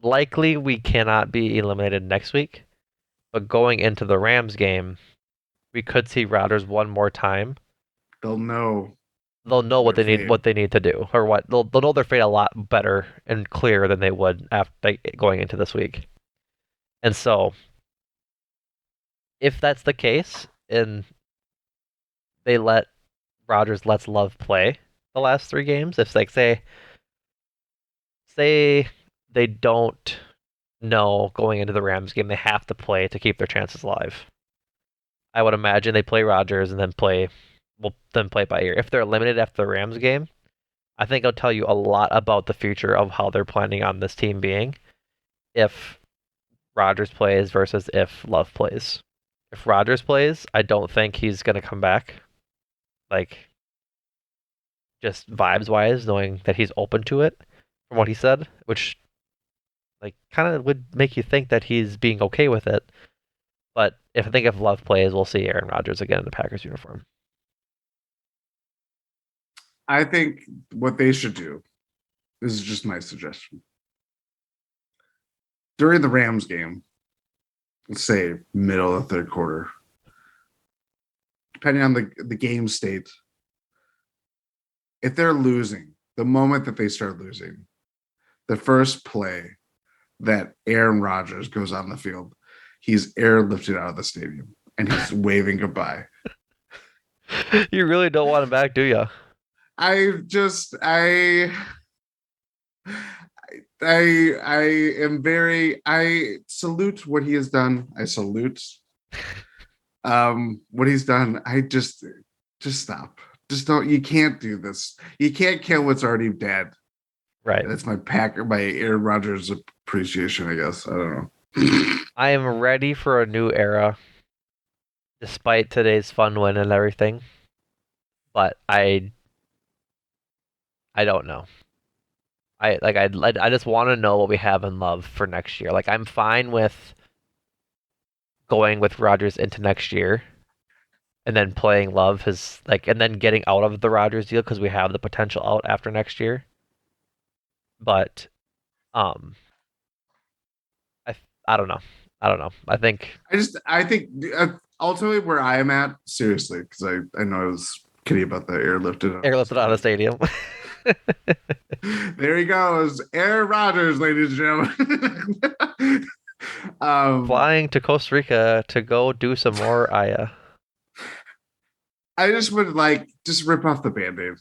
likely we cannot be eliminated next week. But going into the Rams game, we could see Rodgers one more time. They'll know They'll know their fate. what they need to do, or what they'll know their fate a lot better and clearer than they would after going into this week. And so, if that's the case, and they let Rodgers lets Love play the last 3 games, if like say they don't know going into the Rams game they have to play to keep their chances alive. I would imagine they play Rodgers and then play by ear. If they're eliminated after the Rams game, I think it'll tell you a lot about the future of how they're planning on this team being if Rodgers plays versus if Love plays. If Rodgers plays, I don't think he's gonna come back. Like just vibes wise, knowing that he's open to it from what he said, which like kind of would make you think that he's being okay with it. But if Love plays, we'll see Aaron Rodgers again in the Packers uniform. I think what they should do, this is just my suggestion. During the Rams game, let's say middle of the 3rd quarter, depending on the game state, if they're losing, the moment that they start losing, the first play that Aaron Rodgers goes on the field, he's airlifted out of the stadium and he's waving goodbye. You really don't want him back, do you? I just I am very I salute what he has done. I salute what he's done. I just stop. Just don't, you can't do this. You can't kill what's already dead. Right. That's my Aaron Rodgers appreciation, I guess. I don't know. I am ready for a new era, despite today's fun win and everything. But I don't know. I just want to know what we have in Love for next year. Like I'm fine with going with Rodgers into next year and then playing Love his like and then getting out of the Rodgers deal because we have the potential out after next year. But um I don't know. I don't know. I think I think ultimately where I am at, seriously, because I know I was kidding about the airlifted out of the airlifted out of the stadium. stadium. There he goes, Aaron Rodgers, ladies and gentlemen. um, Flying to Costa Rica to go do some more Aya. I just would like just rip off the band-aid,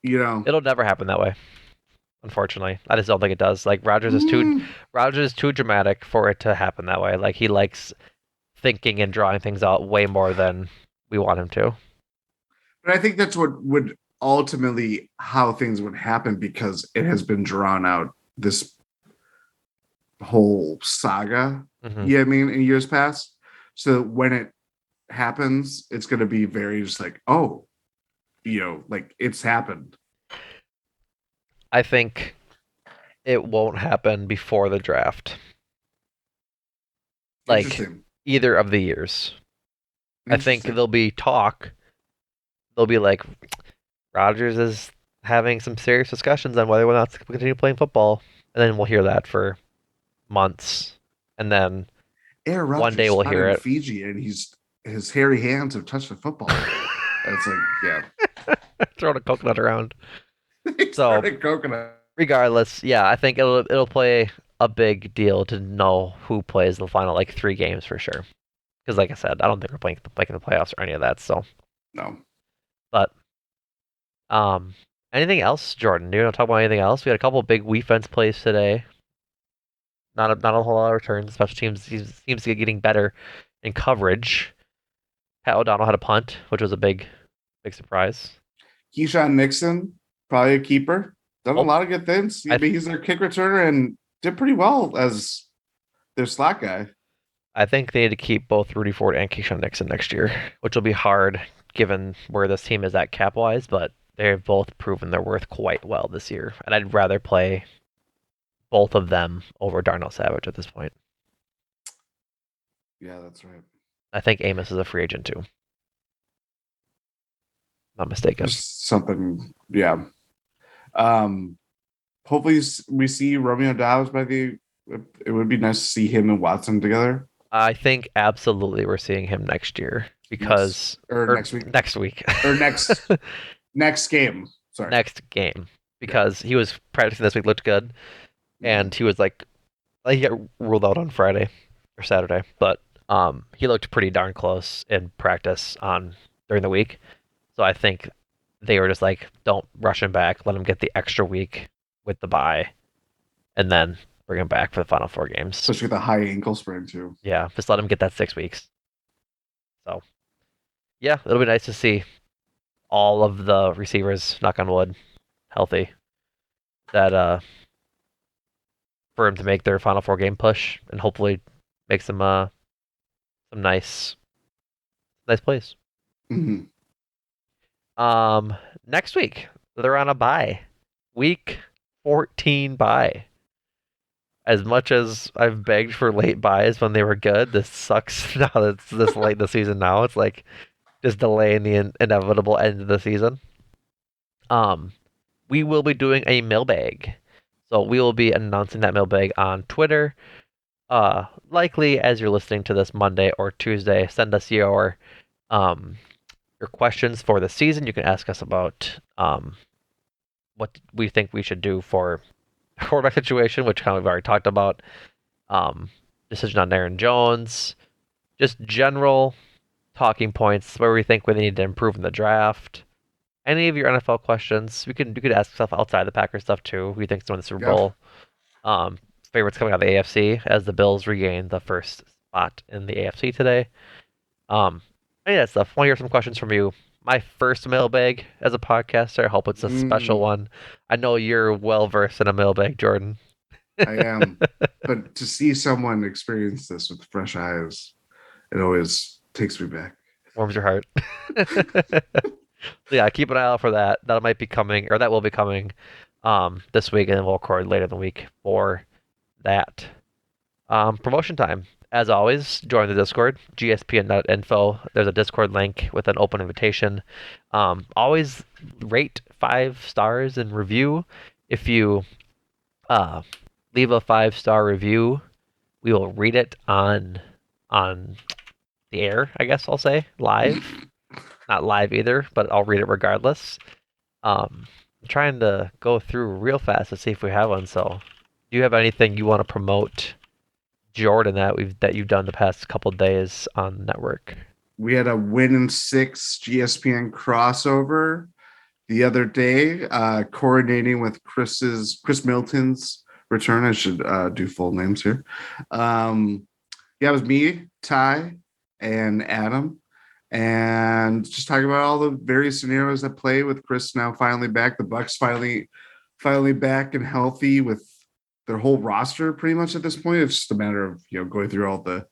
you know. It'll never happen that way, unfortunately. I just don't think it does. Like Mm. Rogers is too dramatic for it to happen that way. Like he likes thinking and drawing things out way more than we want him to. But I think that's what would ultimately how things would happen because it has been drawn out this whole saga. Hmm. Yeah, I mean, in years past. So when it happens, it's going to be very just like, oh, like it's happened. I think it won't happen before the draft. Like Interesting. either of the years. I think Interesting. there'll be talk. They'll be like, Rogers is having some serious discussions on whether or not to continue playing football. And then we'll hear that for months. And then Aaron one day Rodgers we'll spotted hear in it. Fiji, and his hairy hands have touched the football. And it's like, yeah, Throwing a coconut around. he So started coconut. regardless, yeah, I think it'll play a big deal to know who plays the final like 3 games for sure. Because like I said, I don't think we're playing making the playoffs or any of that. So, No, but anything else, Jordan? Do you want to talk about anything else? We had a couple of big defense plays today. Not a whole lot of returns. Special teams seems to be getting better in coverage. Pat O'Donnell had a punt, which was a big surprise. Keyshawn Nixon, probably a keeper. Done a Hope lot of good things. I I mean, he's their kick returner and did pretty well as their slot guy. I think they need to keep both Rudy Ford and Keyshawn Nixon next year, which will be hard given where this team is at cap wise, but they've both proven their worth quite well this year. And I'd rather play both of them over Darnell Savage at this point. Yeah, that's right. I think Amos is a free agent too. Not mistaken. Just something, yeah. Um, hopefully we see Romeo Dobbs by the. It would be nice to see him and Watson together I think absolutely we're seeing him next year next because or or next week next week. or next game. Sorry. Next game Yeah. because he was practicing this week, looked good, Mm-hmm. and he was like he got ruled out on Friday or Saturday, but he looked pretty darn close in practice on during the week. So I think they were just like, don't rush him back, let him get the extra week with the bye, and then bring him back for the final 4 games. Especially with a high ankle sprain too. Yeah, just let him get that 6 weeks. So yeah, it'll be nice to see all of the receivers, knock on wood, healthy. That for him to make their final 4 game push and hopefully make some nice plays. Mm-hmm. Um, Next week they're on a bye, week 14 bye. As much as I've begged for late buys when they were good, this sucks now that it's this late in the season. Now it's like just delaying the inevitable end of the season. Um, we will be doing a mailbag, so we will be announcing that mailbag on Twitter. Likely as you're listening to this Monday or Tuesday, send us um your questions for the season. You can ask us about what we think we should do for quarterback situation, which kind of we've already talked about. Um, Decision on Aaron Jones, just general talking points where we think we need to improve in the draft. Any of your NFL questions, you could ask stuff outside the Packers stuff too. Who you think's going to the Super Yeah. Bowl? Favorites coming out of the AFC as the Bills regain the first spot in the AFC today. Um, Any of that stuff. Want to hear some questions from you? My first mailbag as a podcaster. I hope it's a special Mm, one. I know you're well versed in a mailbag, Jordan. I am. But to see someone experience this with fresh eyes, it always takes me back. Warms your heart. So yeah, keep an eye out for that. That might be coming, or that will be coming this week, and then we'll record later in the week for that. Promotion time. As always, join the Discord, gspn.info. There's a Discord link with an open invitation. Always rate 5 stars and review. If you uh, leave a 5-star review We will read it on the air, I guess I'll say, live. Not live either, but I'll read it regardless. I'm trying to go through real fast to see if we have one. So, do you have anything you want to promote, Jordan, that you've done the past couple days on the network? We had a win in 6 GSPN crossover the other day, coordinating with Chris Milton's return. I should do full names here. Yeah, it was me, Ty, and Adam, and just talking about all the various scenarios that play with Chris now finally back. The Bucks finally back and healthy with their whole roster pretty much at this point. It's just a matter of going through all the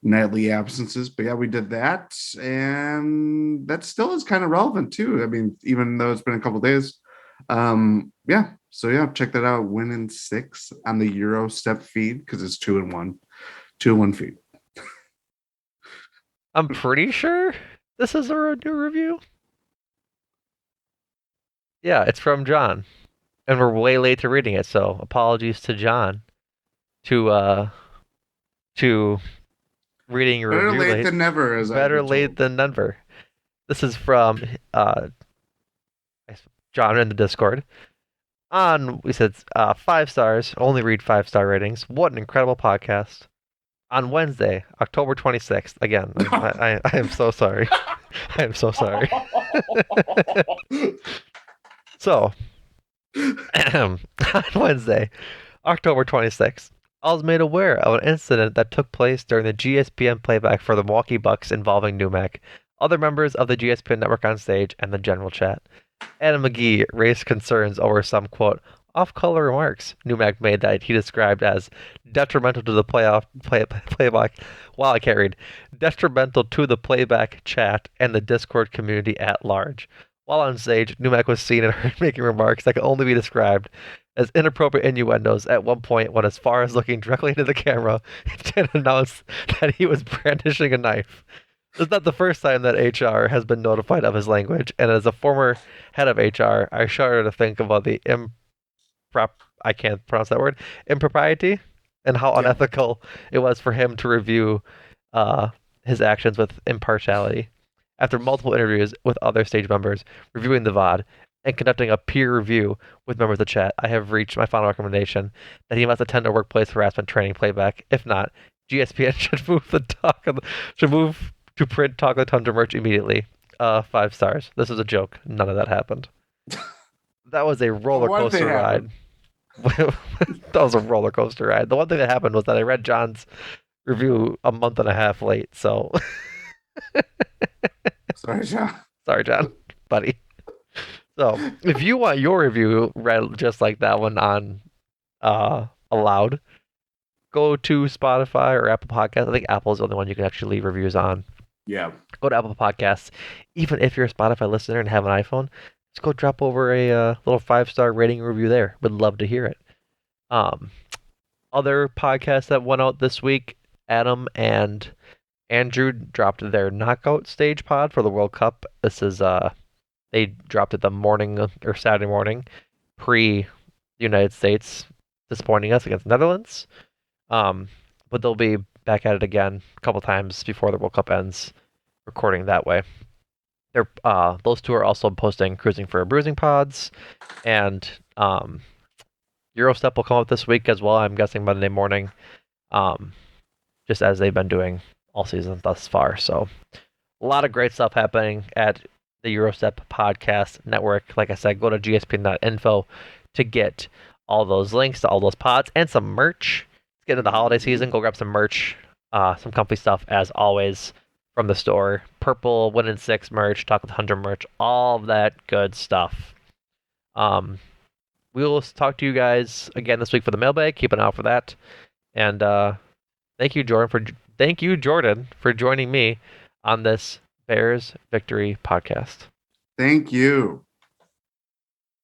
nightly absences. But yeah, we did that, and that still is kind of relevant too. I mean, even though it's been a couple days. Yeah. So yeah, check that out. Win in 6 on the Euro Step feed because it's 2-1, 2-1 feed. I'm pretty sure this is a new review. Yeah, it's from John, and we're way late to reading it. So apologies to John to to reading your Better review late late. than never, as I've Better been late told. than never. This is from John in the Discord. We said 5 stars. Only read 5-star ratings. What an incredible podcast. On Wednesday, October 26th. Again, I am so sorry. I am so sorry. So, on Wednesday, October 26th, I was made aware of an incident that took place during the GSPN playback for the Milwaukee Bucks involving Numac, other members of the GSPN network on stage, and the general chat. Adam McGee raised concerns over some, quote, off-color remarks Numac made that he described as detrimental to the playback. Wow, I can't read. Detrimental to the playback chat and the Discord community at large. While on stage, Numac was seen and heard making remarks that could only be described as inappropriate innuendos at one point went as far as looking directly into the camera and announced that he was brandishing a knife. It's not the first time that HR has been notified of his language, and as a former head of HR, I shudder to think about the I can't pronounce that word, impropriety, and how Yeah. unethical it was for him to review uh, his actions with impartiality. After multiple interviews with other stage members, reviewing the VOD, and conducting a peer review with members of the chat, I have reached my final recommendation that he must attend a workplace harassment training playback. If not, GSPN should move to print Talk of the Tundra merch immediately. 5 stars. This is a joke. None of that happened. That was a roller One thing coaster ride. happened. That was a roller coaster ride. The one thing that happened was that I read John's review a month and a half late. So Sorry, John. sorry, John, buddy. So if you want your review read just like that one on aloud, go to Spotify or Apple Podcasts. I think Apple is the only one you can actually leave reviews on. Yeah. Go to Apple Podcasts. Even if you're a Spotify listener and have an iPhone, just go drop over a little 5-star rating review there. Would love to hear it. Um, Other podcasts that went out this week, Adam and Andrew dropped their knockout stage pod for the World Cup. This is they dropped it the morning or Saturday morning, pre United States disappointing us against the Netherlands. But they'll be back at it again a couple times before the World Cup ends, recording that way. They're those two are also posting Cruising for a Bruising pods, and Eurostep will come up this week as well. I'm guessing Monday morning, just as they've been doing all season thus far. So a lot of great stuff happening at the Eurostep Podcast Network. Like I said, go to gspn.info to get all those links to all those pods and some merch. Let's get into the holiday season. Go grab some merch, some comfy stuff as always from the store. Purple, Win in 6 merch, Talk with 100 merch, all that good stuff. We will talk to you guys again this week for the mailbag. Keep an eye out for that. And thank you, Jordan, for joining me on this Bears Victory podcast. Thank you.